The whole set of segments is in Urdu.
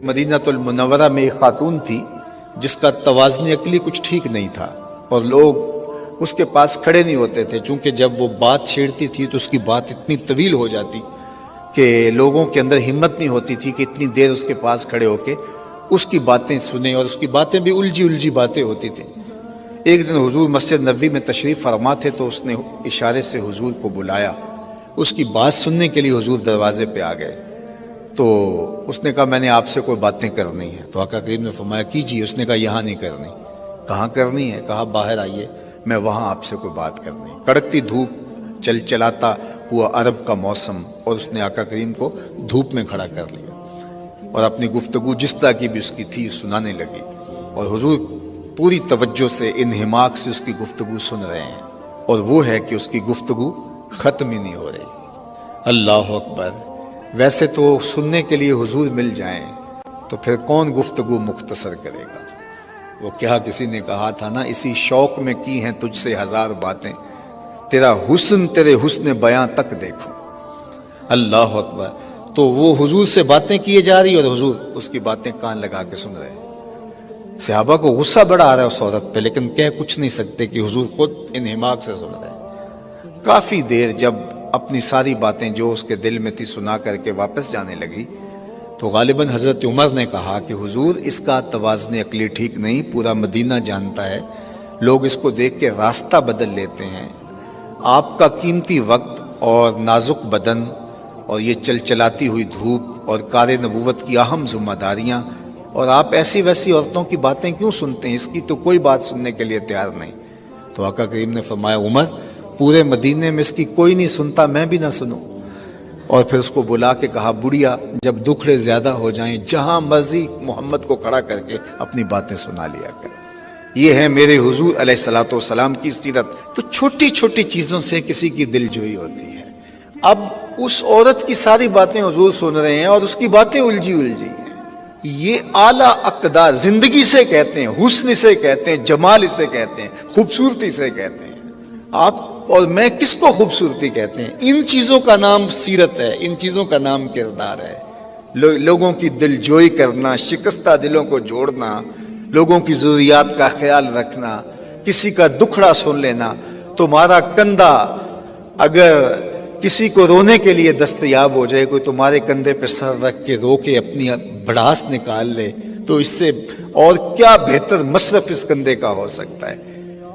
مدینہ المنورہ میں ایک خاتون تھی جس کا توازن عقلی کچھ ٹھیک نہیں تھا، اور لوگ اس کے پاس کھڑے نہیں ہوتے تھے، چونکہ جب وہ بات چھیڑتی تھی تو اس کی بات اتنی طویل ہو جاتی کہ لوگوں کے اندر ہمت نہیں ہوتی تھی کہ اتنی دیر اس کے پاس کھڑے ہو کے اس کی باتیں سنیں، اور اس کی باتیں بھی الجھی باتیں ہوتی تھیں۔ ایک دن حضور مسجد نبوی میں تشریف فرما تھے تو اس نے اشارے سے حضور کو بلایا، اس کی بات سننے کے لیے حضور دروازے پہ آ گئے۔ تو اس نے کہا میں نے آپ سے کوئی باتیں کرنی ہیں، تو آقا کریم نے فرمایا کیجیے۔ اس نے کہا یہاں نہیں کرنی۔ کہاں کرنی ہے؟ کہا باہر آئیے، میں وہاں آپ سے کوئی بات کرنی ہے۔ کڑکتی دھوپ، چلاتا ہوا عرب کا موسم، اور اس نے آقا کریم کو دھوپ میں کھڑا کر لیا اور اپنی گفتگو جس طرح کی بھی اس کی تھی سنانے لگی، اور حضور پوری توجہ سے انہماک سے اس کی گفتگو سن رہے ہیں، اور وہ ہے کہ اس کی گفتگو ختم ہی نہیں ہو رہی۔ اللہ اکبر! ویسے تو سننے کے لیے حضور مل جائیں تو پھر کون گفتگو مختصر کرے گا؟ وہ کیا کسی نے کہا تھا نا، اسی شوق میں کی ہیں تجھ سے ہزار باتیں، تیرا حسن تیرے حسن بیاں تک دیکھو۔ اللہ اکبر! تو وہ حضور سے باتیں کیے جا رہی اور حضور اس کی باتیں کان لگا کے سن رہے ہیں۔ صحابہ کو غصہ بڑا آ رہا ہے اس عورت پہ، لیکن کہہ کچھ نہیں سکتے کہ حضور خود انہماک سے سن رہے ہیں۔ کافی دیر جب اپنی ساری باتیں جو اس کے دل میں تھی سنا کر کے واپس جانے لگی تو غالباً حضرت عمر نے کہا کہ حضور اس کا توازن عقلی ٹھیک نہیں، پورا مدینہ جانتا ہے، لوگ اس کو دیکھ کے راستہ بدل لیتے ہیں، آپ کا قیمتی وقت اور نازک بدن اور یہ چلاتی ہوئی دھوپ اور کار نبوت کی اہم ذمہ داریاں، اور آپ ایسی ویسی عورتوں کی باتیں کیوں سنتے ہیں؟ اس کی تو کوئی بات سننے کے لیے تیار نہیں۔ تو آقا کریم نے فرمایا عمر، پورے مدینے میں اس کی کوئی نہیں سنتا، میں بھی نہ سنوں۔ اور پھر اس کو بلا کے کہا بڑھیا جب دکھڑے زیادہ ہو جائیں جہاں مرضی محمد کو کھڑا کر کے اپنی باتیں سنا لیا کریں۔ یہ ہے میرے حضور علیہ الصلوۃ والسلام کی سیرت۔ تو چھوٹی چھوٹی چیزوں سے کسی کی دل جوئی ہوتی ہے۔ اب اس عورت کی ساری باتیں حضور سن رہے ہیں اور اس کی باتیں الجھی ہیں۔ یہ اعلیٰ اقدار زندگی سے کہتے ہیں، حسن سے کہتے ہیں، جمال سے کہتے ہیں، خوبصورتی سے کہتے ہیں۔ آپ اور میں کس کو خوبصورتی کہتے ہیں؟ ان چیزوں کا نام سیرت ہے، ان چیزوں کا نام کردار ہے۔ لوگوں کی دل جوئی کرنا، شکستہ دلوں کو جوڑنا، لوگوں کی ضروریات کا خیال رکھنا، کسی کا دکھڑا سن لینا۔ تمہارا کندھا اگر کسی کو رونے کے لیے دستیاب ہو جائے، کوئی تمہارے کندھے پہ سر رکھ کے رو کے اپنی بڑھاس نکال لے، تو اس سے اور کیا بہتر مصرف اس کندھے کا ہو سکتا ہے؟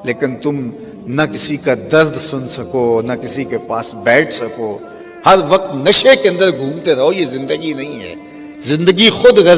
لیکن تم نہ کسی کا درد سن سکو، نہ کسی کے پاس بیٹھ سکو، ہر وقت نشے کے اندر گھومتے رہو۔ یہ زندگی نہیں ہے، زندگی خود غرض